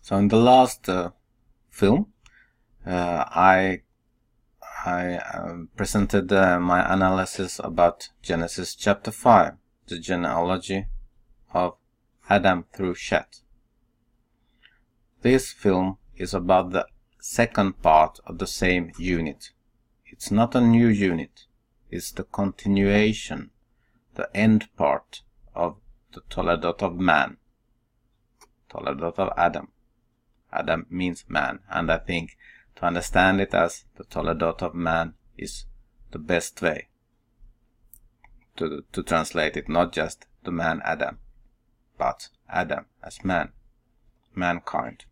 So in the last film, I presented my analysis about Genesis chapter 5, the genealogy of Adam through Seth. This film is about the second part of the same unit. It's not a new unit, it's the continuation, the end part of the Toledot of man, Toledot of Adam. Adam means man, and I think to understand it as the Toledot of man is the best way to translate it, not just the man Adam, but Adam as man, mankind.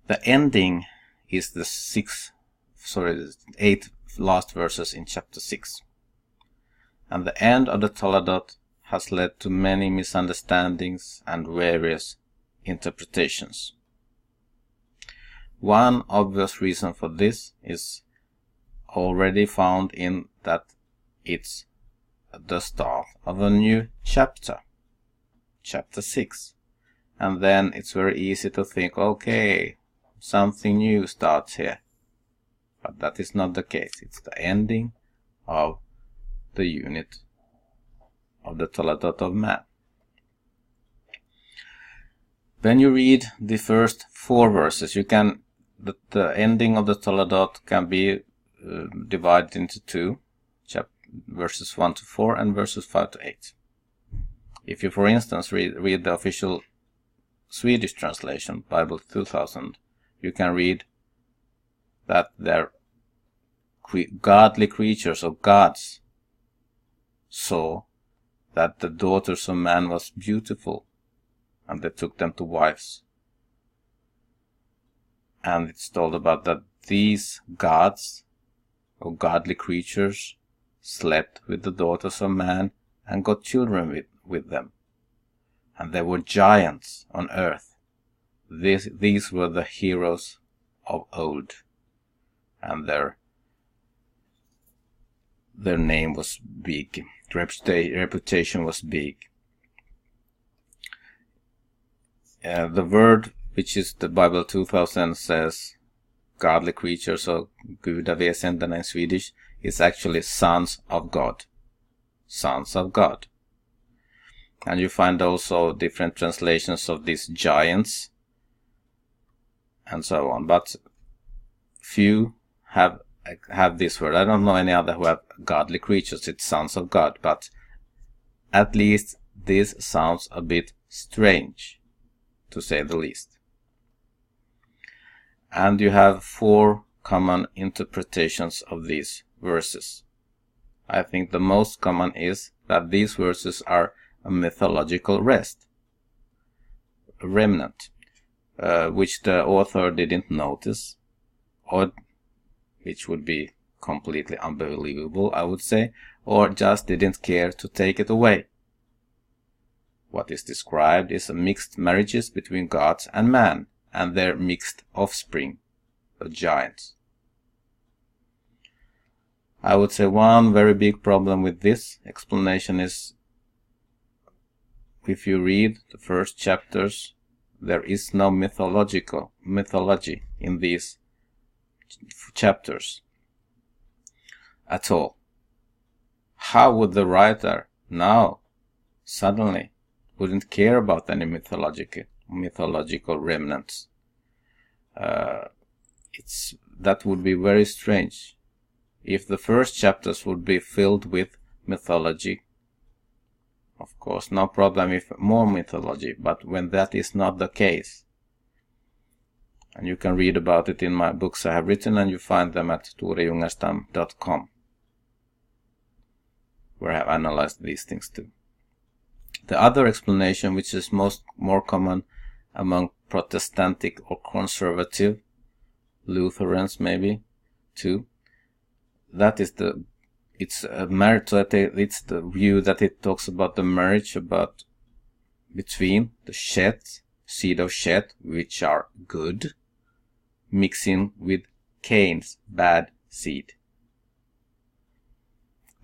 The ending is the 8 last verses in chapter 6. And the end of the Toledot has led to many misunderstandings and various interpretations. One obvious reason for this is already found in that it's the start of a new chapter, chapter 6. And then it's very easy to think, okay, something new starts here. But that is not the case. It's the ending of the unit of the Toledot of man. When you read the first 4 verses, you can the ending of the Toledot can be divided into 2, verses 1 to 4 and verses 5 to 8. If you, for instance, read the official Swedish translation, Bible 2000, you can read that their godly creatures or gods saw that the daughters of man was beautiful, and they took them to wives. And it's told about that these gods or godly creatures slept with the daughters of man and got children with them. And there were giants on earth. These were the heroes of old, and their name was big, reputation was big. The word, which is the Bible 2000 says godly creatures, or gudaväsendena in Swedish, is actually sons of God. Sons of God. And you find also different translations of these giants and so on. But few have this word. I don't know any other who have godly creatures. It's sons of God. But at least this sounds a bit strange, to say the least. And you have 4 common interpretations of these verses. I think the most common is that these verses are a mythological remnant, which the author didn't notice, or which would be completely unbelievable, I would say, or just didn't care to take it away. What is described is a mixed marriages between gods and man, and their mixed offspring, the giants. I would say one very big problem with this explanation is, if you read the first chapters, there is no mythology in these chapters at all. How would the writer now suddenly wouldn't care about any mythological remnants? That would be very strange. If the first chapters would be filled with mythology, of course, no problem if more mythology, but when that is not the case, and you can read about it in my books I have written, and you find them at Jungerstam.com, where I have analyzed these things too. The other explanation, which is more common among Protestantic or conservative Lutherans, maybe too, that is it's the view that it talks about the marriage between the seed of Seth, which are good, mixing with Cain's bad seed.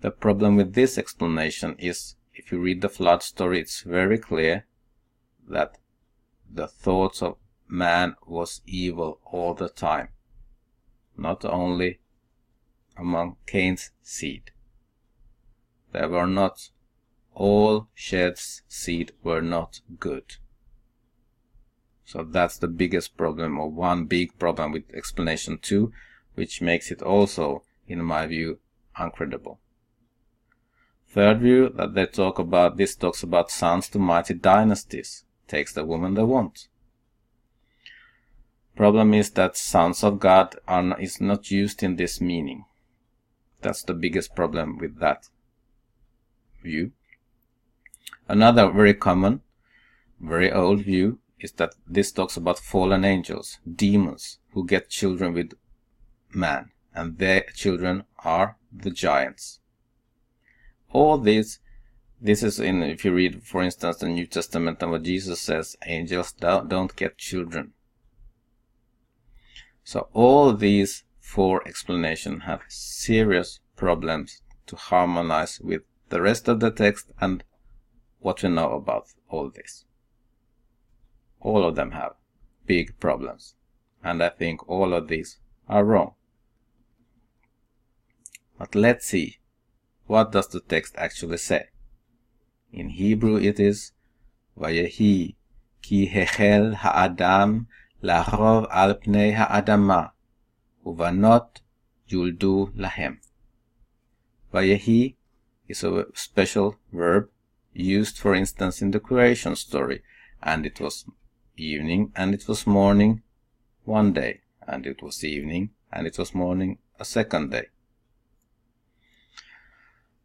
The problem with this explanation is, if you read the flood story, it's very clear that the thoughts of man was evil all the time, not only among Cain's seed. They were not, all Sheth's seed were not good. So that's the biggest problem, or one big problem with explanation 2, which makes it also, in my view, incredible. Third view, that this talks about sons to mighty dynasties, takes the woman they want. Problem is that sons of God is not used in this meaning. That's the biggest problem with that view. Another very common, very old view is that this talks about fallen angels, demons, who get children with man, and their children are the giants. All this is in, if you read, for instance, the New Testament, and what Jesus says, angels don't get children. So all these 4 explanations have serious problems to harmonize with the rest of the text and what we know about all this. All of them have big problems, and I think all of these are wrong. But let's see, what does the text actually say? In Hebrew it is, Vayehi ki hechel ha'adam la'rov al pnei ha'adama, uvanot yuldu lahem. Vayehi is a special verb used, for instance, in the creation story, and it was evening and it was morning one day, and it was evening and it was morning a second day.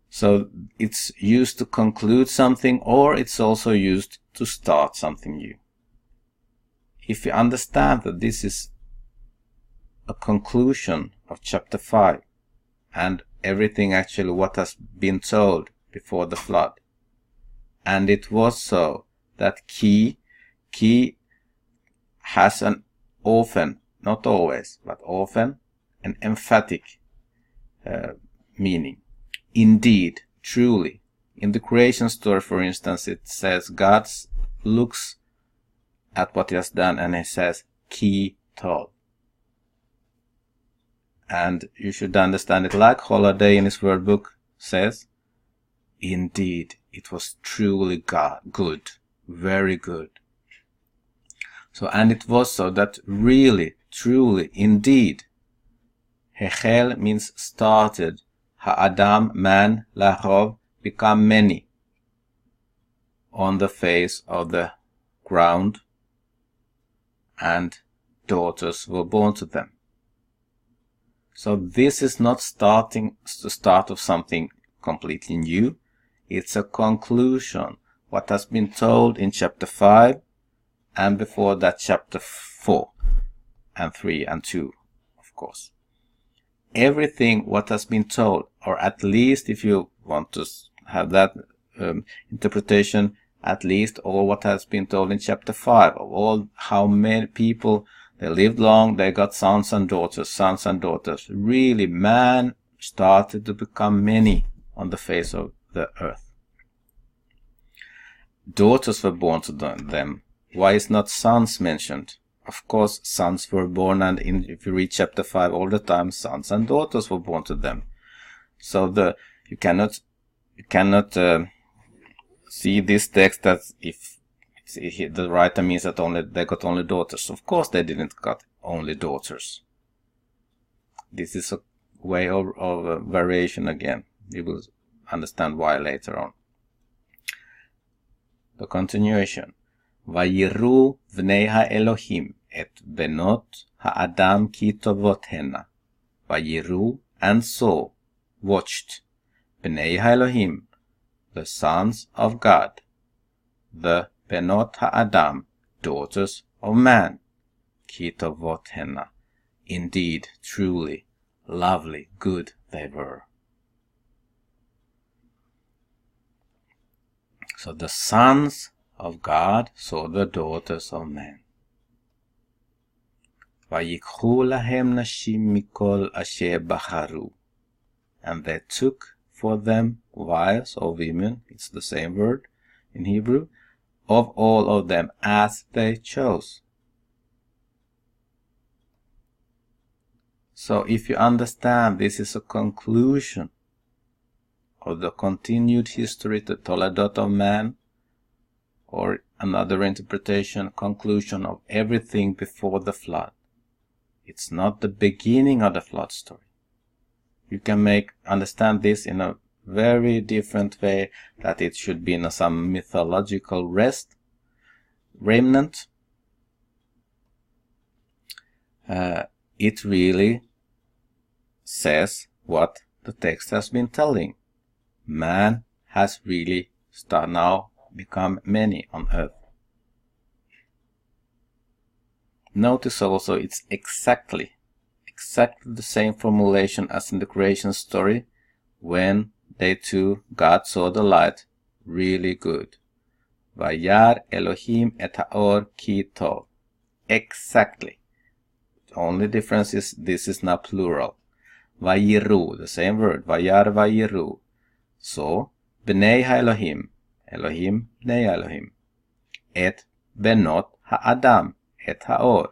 So it's used to conclude something, or it's also used to start something new. If you understand that this is a conclusion of chapter 5 and everything actually what has been told before the flood, and it was so that ki has an often, not always, but often an emphatic meaning. Indeed, truly. In the creation story, for instance, it says God looks at what he has done and he says, ki tov. And you should understand it like Holiday in his word book says, indeed, it was truly good, very good. So, and it was so that really, truly, indeed, Hechel means started, Ha'adam, man, La'rov, become many on the face of the ground, and daughters were born to them. So this is not the start of something completely new. It's a conclusion. What has been told in chapter 5 and before that chapter 4 and 3 and 2, of course. Everything what has been told, or at least if you want to have that interpretation, at least all what has been told in chapter 5, of all how many people, they lived long, they got sons and daughters. Really, man started to become many on the face of the earth. Daughters were born to them. Why is not sons mentioned? Of course, sons were born, and if you read chapter 5 all the time, sons and daughters were born to them. So you cannot see this text that if the writer means that they got only daughters. Of course, they didn't got only daughters. This is a way of variation again. You will understand why later on. The continuation. Vayiru vnei ha'Elohim et benot ha'adam ki tovot henna. Vayiru, and saw, watched, bnei ha'Elohim, the sons of God, the benot ha'adam, daughters of man, ki tovot henna. Indeed, truly, lovely, good they were. So the sons of God saw the daughters of men. Vayikhu lahem nashim mikol asher bacharu. And they took for them wives or women, it's the same word in Hebrew, of all of them as they chose. So if you understand this is a conclusion of the continued history, the Toledot of man, or another interpretation, conclusion of everything before the flood. It's not the beginning of the flood story. You can understand this in a very different way, that it should be in some mythological remnant. It really says what the text has been telling. Man has really now become many on earth. Notice also it's exactly the same formulation as in the creation story, when they two, God saw the light, really good. Vayar Elohim et haor ki tov. Exactly. The only difference is this is now plural. Vayiru, the same word. Vayar vayiru. So, bnei ha-Elohim, Elohim bnei Elohim, et benot ha-Adam, et haor.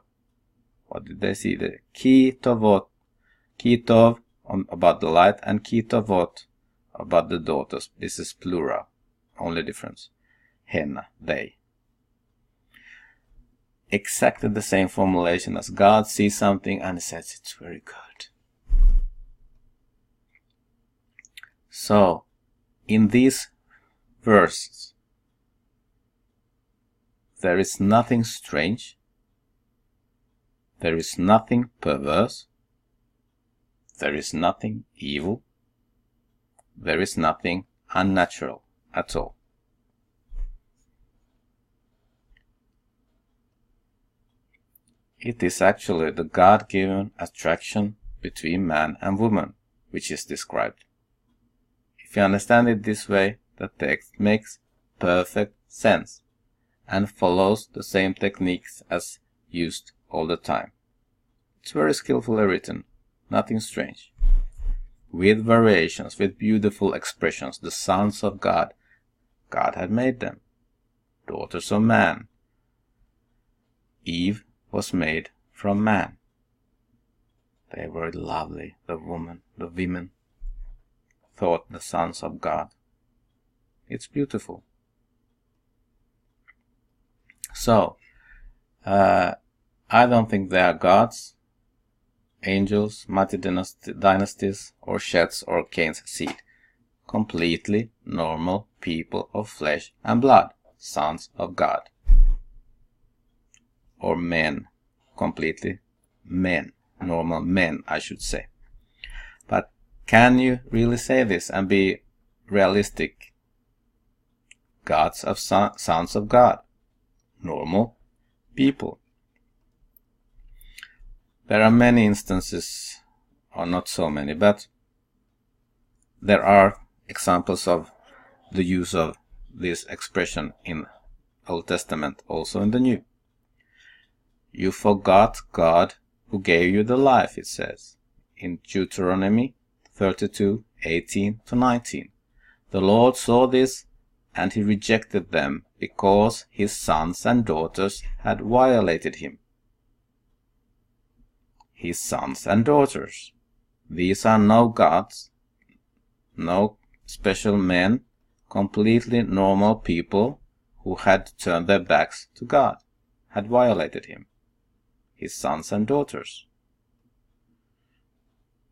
What did they see? The ki tovot, ki tov about the light, and ki tovot about the daughters. This is plural. Only difference. Henna, they. Exactly the same formulation as God sees something and says it's very good. So, in these verses, there is nothing strange, there is nothing perverse, there is nothing evil, there is nothing unnatural at all. It is actually the God-given attraction between man and woman which is described. If you understand it this way, the text makes perfect sense and follows the same techniques as used all the time. It's very skillfully written, nothing strange. With variations, with beautiful expressions, the sons of God, God had made them. Daughters of man. Eve was made from man. They were lovely, the women thought the sons of God. It's beautiful. So, I don't think they are gods, angels, mighty dynasties, or Shet's or Cain's seed. Completely normal people of flesh and blood, sons of God. Or men, completely men, normal men, I should say. But can you really say this and be realistic? Gods of sons of God, normal people. There are many instances, or not so many, but there are examples of the use of this expression in Old Testament, also in the New. You forgot God who gave you the life, it says in Deuteronomy 32:18-19. The Lord saw this, and he rejected them because his sons and daughters had violated him. His sons and daughters. These are no gods, no special men, completely normal people who had turned their backs to God, had violated him. His sons and daughters.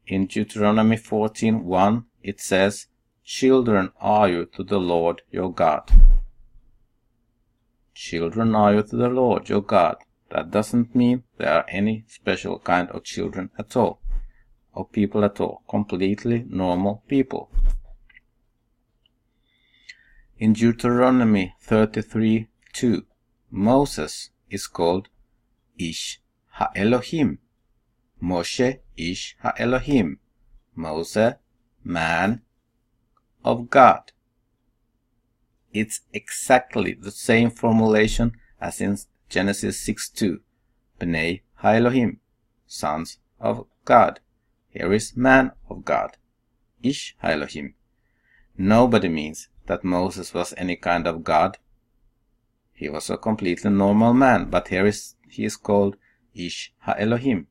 In Deuteronomy 14:1 it says, Children are you to the Lord your God. Children are you to the Lord your God. That doesn't mean there are any special kind of children at all, or people at all. Completely normal people. In Deuteronomy 33:2, Moses is called Ish ha-Elohim. Moshe Ish ha-Elohim. Moses, man of God. It's exactly the same formulation as in Genesis 6:2. Bnei ha-Elohim, sons of God. Here is man of God. Ish ha-Elohim. Nobody means that Moses was any kind of God. He was a completely normal man, but he is called Ish Ha-Elohim.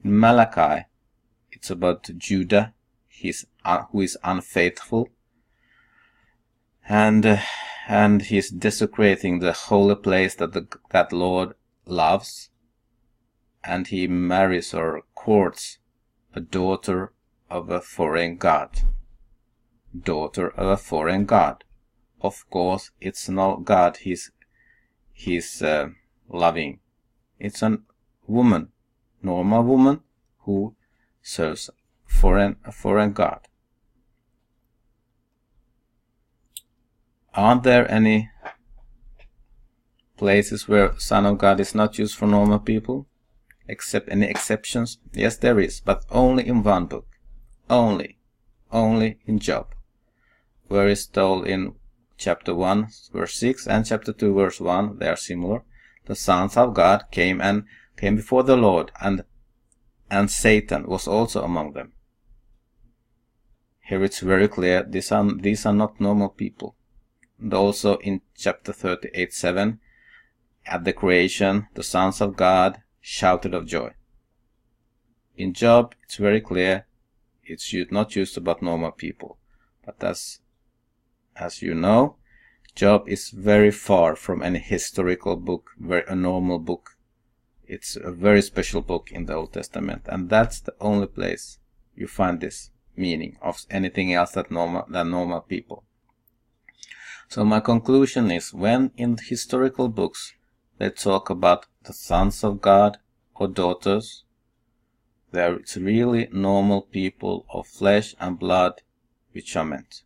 In Malachi, it's about Judah, who is unfaithful, and he's desecrating the holy place that Lord loves, and he marries or courts a daughter of a foreign god. Daughter of a foreign god. Of course, it's no god he's loving. It's a woman, normal woman, who serves a foreign god. Aren't there any places where Son of God is not used for normal people? Except any exceptions? Yes, there is, but only in one book. Only in Job, where it's told in chapter 1 verse 6 and chapter 2 verse 1, they are similar. The sons of God came before the Lord, and Satan was also among them. Here it's very clear, these are not normal people. And also in chapter 38:7, at the creation, the sons of God shouted of joy. In Job, it's very clear, it's not used about normal people. But as you know, Job is very far from any historical book, a normal book. It's a very special book in the Old Testament, and that's the only place you find this meaning of anything else than normal people. So my conclusion is, when in the historical books they talk about the sons of God or daughters, it's really normal people of flesh and blood which are meant.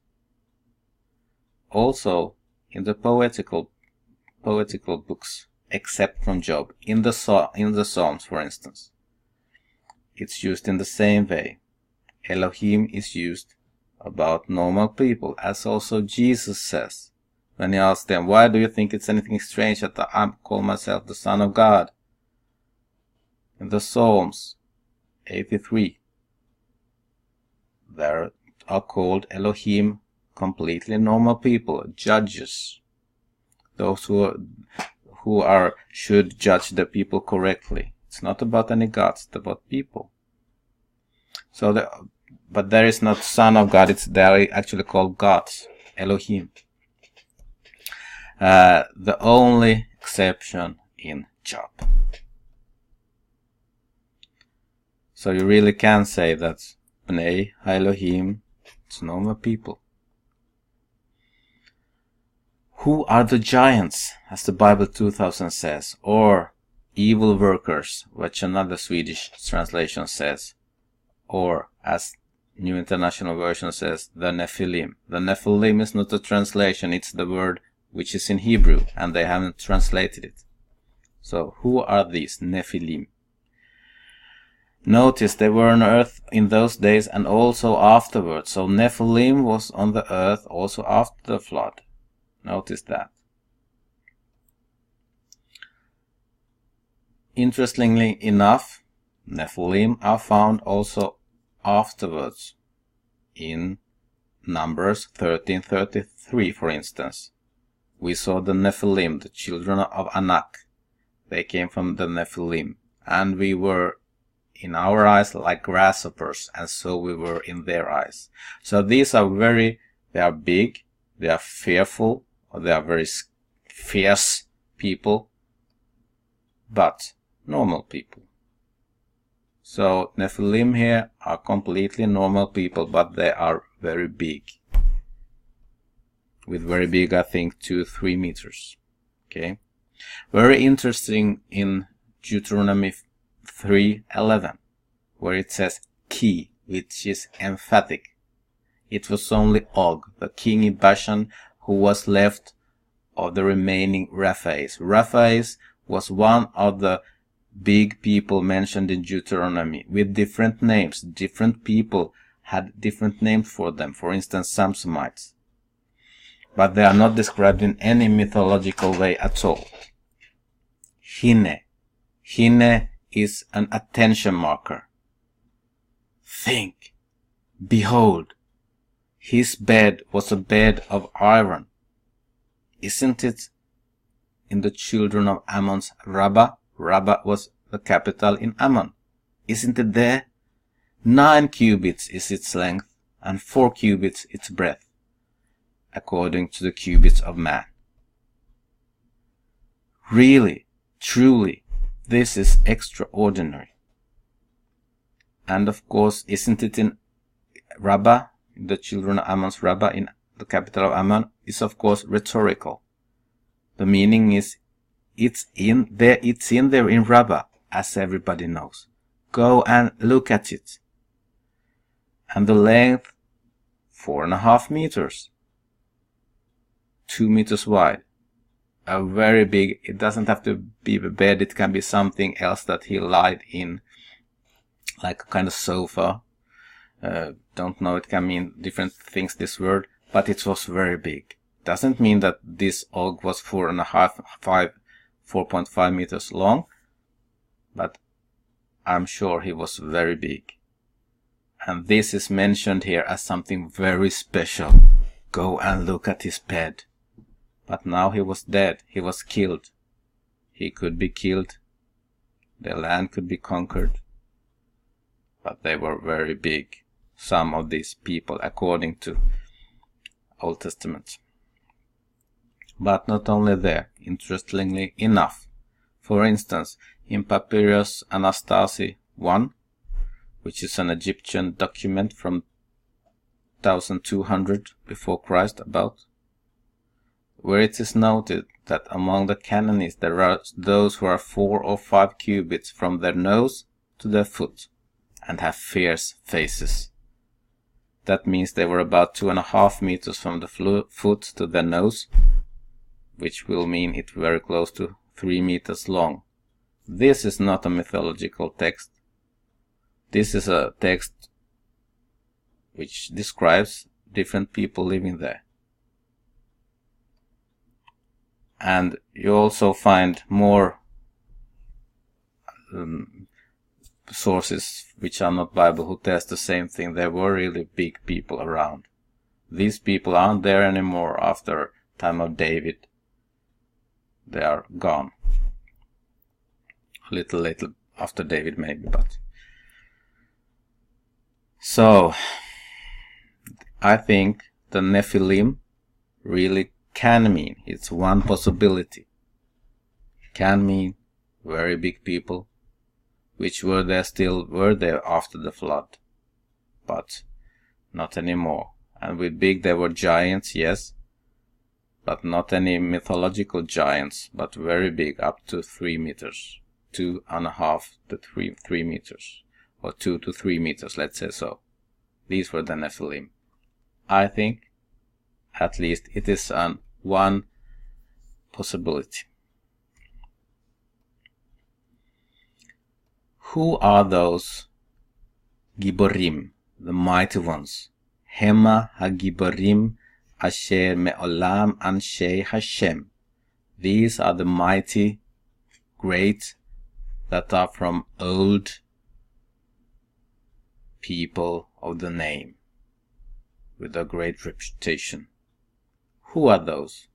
Also, in the poetical books, except from Job, in the Psalms, for instance, it's used in the same way. Elohim is used about normal people, as also Jesus says when he asks them, why do you think it's anything strange that I call myself the Son of God? In the Psalms 83, there are called Elohim completely normal people, judges, those who should judge the people correctly. It's not about any gods, it's about people. But there is not Son of God, they are actually called gods, Elohim. The only exception in Job. So you really can say that Bnei Elohim, it's normal people. Who are the giants, as the Bible 2000 says, or evil workers, which another Swedish translation says, or as New International Version says, the Nephilim. The Nephilim is not a translation, it's the word which is in Hebrew, and they haven't translated it. So who are these Nephilim? Notice they were on earth in those days and also afterwards. So Nephilim was on the earth also after the flood. Notice that. Interestingly enough, Nephilim are found also afterwards in Numbers 13:33, for instance. We saw the Nephilim, the children of Anak. They came from the Nephilim, and we were in our eyes like grasshoppers, and so we were in their eyes. So these are they are big, they are fearful, or they are very fierce people, but normal people. So Nephilim here are completely normal people, but they are very big. With very big, I think 2-3 meters. Okay. Very interesting in Deuteronomy 3:11, where it says ki, which is emphatic. It was only Og, the king in Bashan, who was left of the remaining Rephaites. Rephaites was one of the big people mentioned in Deuteronomy with different names. Different people had different names for them. For instance, Samsonites. But they are not described in any mythological way at all. Hine. Hine is an attention marker. Think. Behold. His bed was a bed of iron. Isn't it in the children of Ammon's Rabbah. Rabbah was the capital in Ammon. Isn't it there? 9 cubits is its length, and 4 cubits its breadth, according to the cubits of man. Really, truly, this is extraordinary. And of course, isn't it in Rabbah, the children of Ammon's Rabbah, in the capital of Ammon, is of course rhetorical. The meaning is, it's in there in Rabbah, as everybody knows. Go and look at it. And the length, 4.5 meters, 2 meters wide. A very big, it doesn't have to be a bed, it can be something else that he lied in, like a kind of sofa. Don't know, it can mean different things, this word, but it was very big. Doesn't mean that this og was 4.5 meters long, but I'm sure he was very big. And this is mentioned here as something very special. Go and look at his bed. But now he was dead, he was killed. He could be killed. The land could be conquered. But they were very big, some of these people, according to Old Testament. But not only there, interestingly enough. For instance, in Papyrus Anastasi 1, which is an Egyptian document from 1200 before Christ about, where it is noted that among the Canaanites there are those who are 4 or 5 cubits from their nose to their foot, and have fierce faces. That means they were about 2.5 meters from the foot to their nose, which will mean it very close to 3 meters long. This is not a mythological text. This is a text which describes different people living there. And you also find more sources which are not Bible who test the same thing. There were really big people around. These people aren't there anymore after time of David. They are gone. A little after David maybe, but. So, I think the Nephilim really can mean, it's one possibility, can mean very big people, which were there after the flood, but not anymore. And with big there were giants, yes, but not any mythological giants, but very big, up to 3 meters, 2.5 to 3 meters, or 2 to 3 meters, let's say so. These were the Nephilim. I think, at least, it is one possibility. Who are those Giborim, the mighty ones? Hema ha-Giborim asher me'olam anshe Hashem. These are the mighty, great, that are from old people of the name, with a great reputation. Who are those?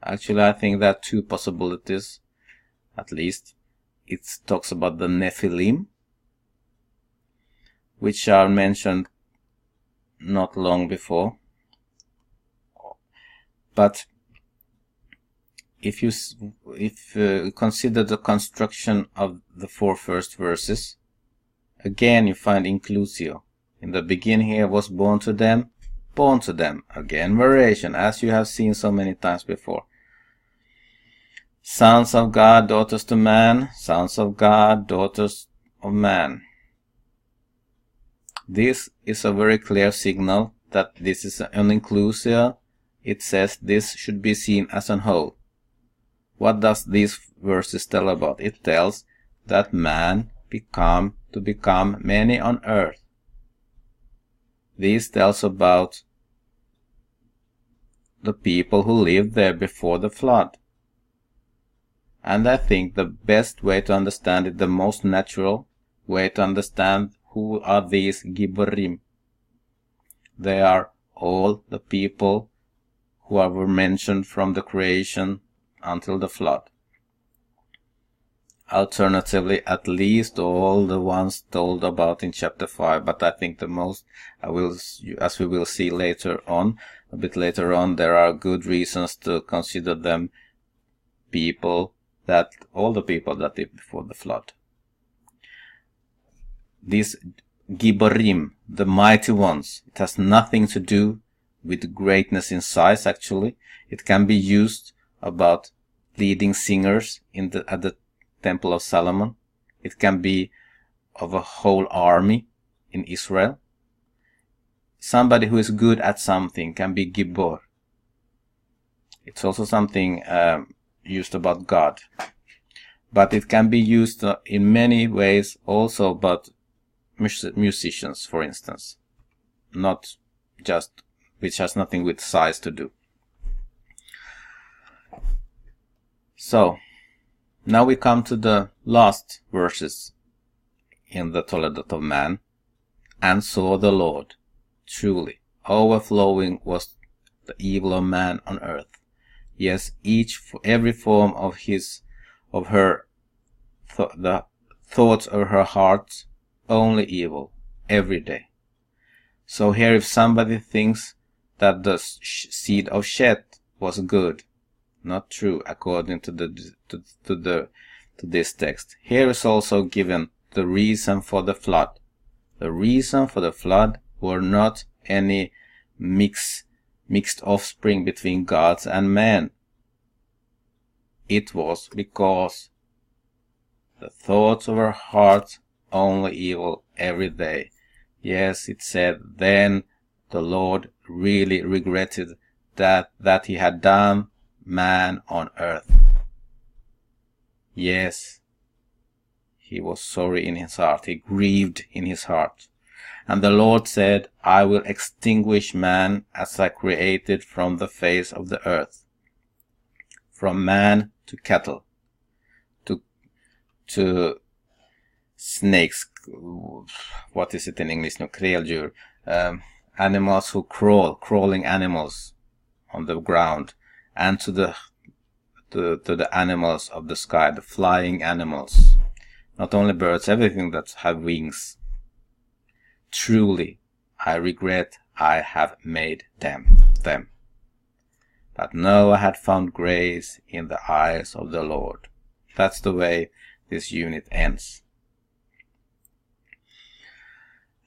Actually, I think there are 2 possibilities, at least. It talks about the Nephilim, which are mentioned not long before. But if you consider the construction of the 4 first verses, again you find inclusio. In the beginning here was born to them, again variation, as you have seen so many times before. Sons of God, daughters to man, sons of God, daughters of man. This is a very clear signal that this is an inclusio. It says this should be seen as a whole. What does these verses tell about? It tells that man become many on earth. This tells about the people who lived there before the flood. And I think the best way to understand it, the most natural way to understand who are these Giborim. They are all the people who were mentioned from the creation, until the flood. Alternatively, at least all the ones told about in chapter 5, but I think the most, as we will see later on, a bit later on, there are good reasons to consider them all the people that lived before the flood. These Giborim, the mighty ones, it has nothing to do with greatness in size actually. It can be used about leading singers at the Temple of Solomon. It can be of a whole army in Israel. Somebody who is good at something can be Gibor. It's also something used about God. But it can be used in many ways also about musicians, for instance. Not just, which has nothing with size to do. So, now we come to the last verses in the Toledot of man. And saw the Lord, truly, overflowing was the evil of man on earth. Yes, every form of the thoughts of her heart, only evil, every day. So here, if somebody thinks that the seed of Shet was good, not true according to this text. Here is also given the reason for the flood. The reason for the flood were not any mixed offspring between gods and men. It was because the thoughts of her heart only evil every day. Yes, it said, then the Lord really regretted that he had done man on earth. Yes, he was sorry in his heart. He grieved in his heart. And the Lord said, I will extinguish man as I created from the face of the earth, from man to cattle, to snakes, what is it in English? No, kräldjur, animals who crawling animals on the ground, and to the animals of the sky, the flying animals. Not only birds, everything that have wings. Truly, I regret I have made them. But Noah had found grace in the eyes of the Lord. That's the way this unit ends.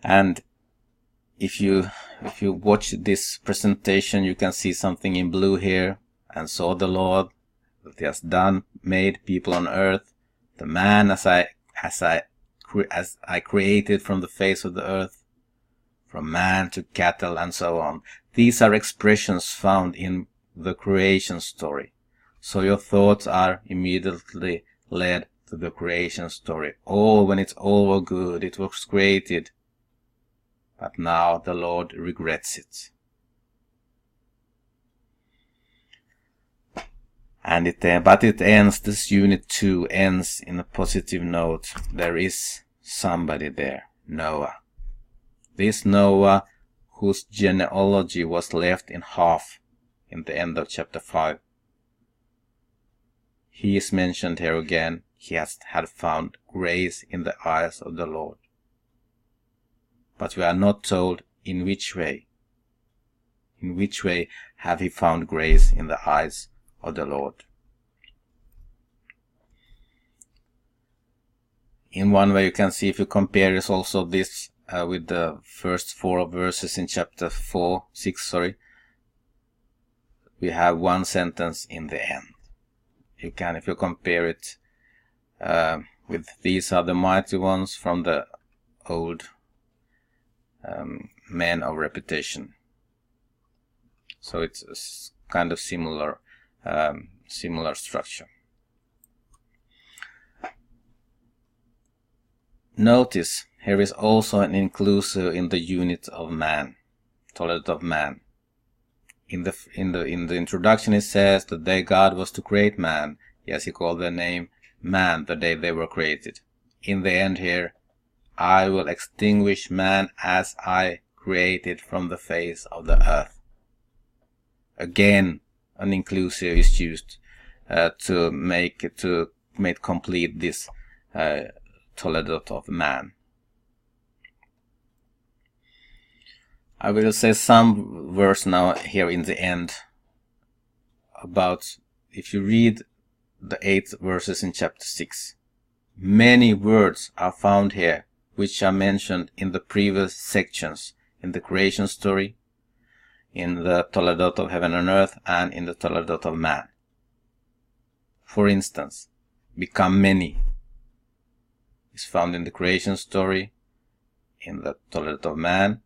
And if you watch this presentation, you can see something in blue here. And saw the Lord that he has made people on earth, the man as I created from the face of the earth, from man to cattle and so on. These are expressions found in the creation story. So your thoughts are immediately led to the creation story. When it's all good, it was created. But now the Lord regrets it. But it ends, this unit 2 ends in a positive note. There is somebody there, Noah. This Noah, whose genealogy was left in half in the end of chapter 5. He is mentioned here again. He had found grace in the eyes of the Lord. But we are not told in which way. In which way have he found grace in the eyes of the Lord? In one way you can see, if you compare is also this with the first 4 verses in chapter 6, we have one sentence in the end. If you compare it with these are the mighty ones from the old men of reputation. So it's a kind of similar structure. Notice here is also an inclusive in the unit of man, Toledot of man. In the introduction it says the day God was to create man. Yes, he called their name man the day they were created. In the end here, I will extinguish man as I created from the face of the earth. Again, an inclusive is used. to make complete this Toledot of man. I will say some words now here in the end about, if you read the 8 verses in chapter 6, many words are found here which are mentioned in the previous sections, in the creation story, in the Toledot of heaven and earth, and in the Toledot of man. For instance, become many is found in the creation story, in the Toledot of man,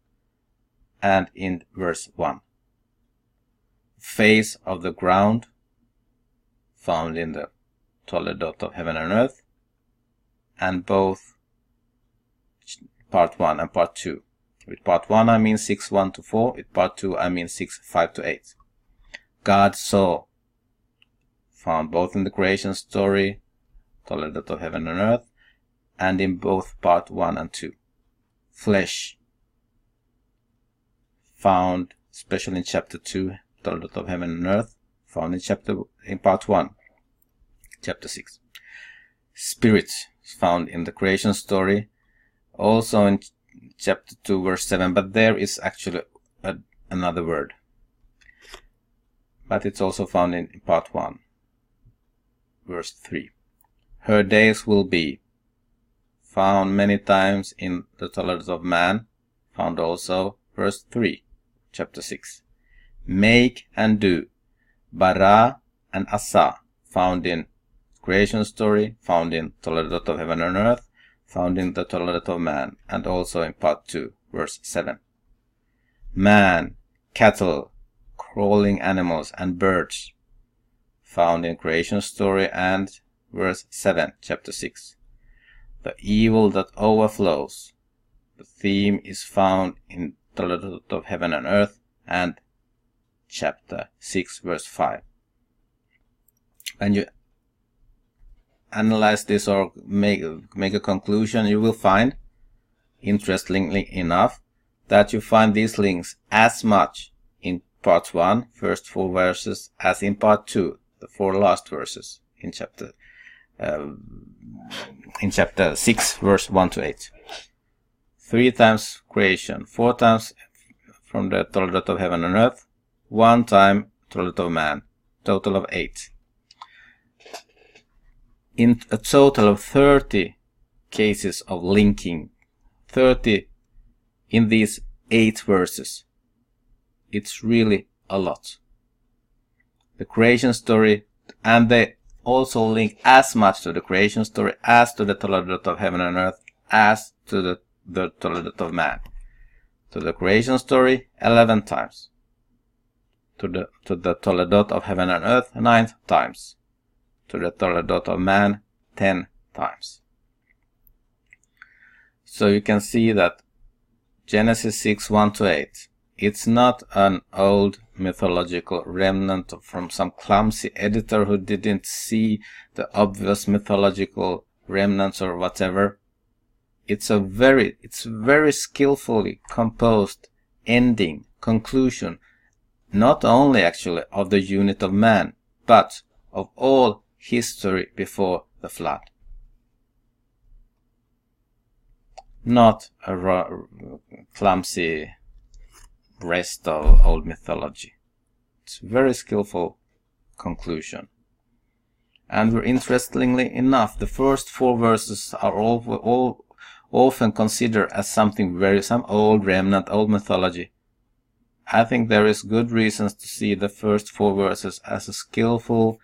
and in verse 1. Face of the ground, found in the Toledot of heaven and earth, and both part 1 and part 2. With part 1 I mean 6:1 to 4, with part 2 I mean 6:5 to 8. God saw, found both in the creation story, Toledot of heaven and earth, and in both part 1 and 2. Flesh, found especially in chapter 2, Toledot of heaven and earth, found in part 1, chapter 6. Spirit is found in the creation story, also in chapter 2, verse 7, but there is actually another word. But it's also found in part 1, verse 3. Her days will be, found many times in the Toledot of man, found also verse 3, chapter 6. Make and do, bara and asa, found in creation story, found in Toledot of heaven and earth, found in the Toledot of man, and also in part 2, verse 7. Man, cattle, crawling animals, and birds, found in creation story and verse 7, chapter 6. The evil that overflows, the theme is found in Toledot of heaven and earth and chapter 6, verse 5. When you analyze this or make a conclusion, you will find, interestingly enough, that you find these links as much in part 1, first 4 verses, as in part 2, the 4 last verses in chapter 6, verse 1 to 8. 3 times creation, 4 times from the Toledot of heaven and earth, 1 time Toledot of man, total of 8. In a total of 30 cases of linking, 30 in these 8 verses. It's really a lot. The creation story, and they also link as much to the creation story as to the Toledot of heaven and earth, as to the Toledot of man. To the creation story 11 times. To the Toledot of heaven and earth 9 times. To the Toledot of man 10 times. So you can see that Genesis 6, 1 to 8, it's not an old mythological remnant from some clumsy editor who didn't see the obvious mythological remnants or whatever. It's very skillfully composed ending, conclusion, not only actually of the unit of man, but of all history before the flood. Not a clumsy rest of old mythology. It's a very skillful conclusion. And interestingly enough, the first 4 verses are all often considered as some old remnant, old mythology. I think there is good reasons to see the first 4 verses as a skillful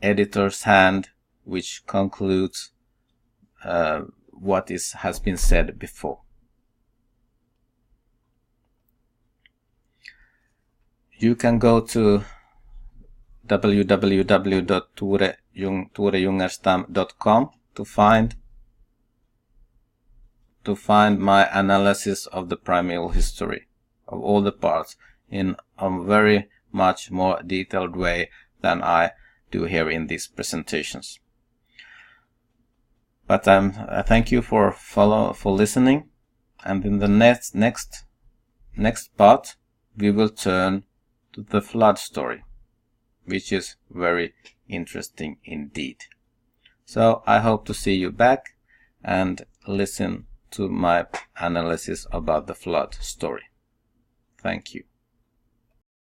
editor's hand, which concludes what has been said before. You can go to www.Jungerstam.com to find my analysis of the primeval history of all the parts in a very much more detailed way than I do here in these presentations. But I thank you for listening, and in the next part we will turn to the flood story, which is very interesting indeed. So I hope to see you back and listen to my analysis about the flood story. Thank you.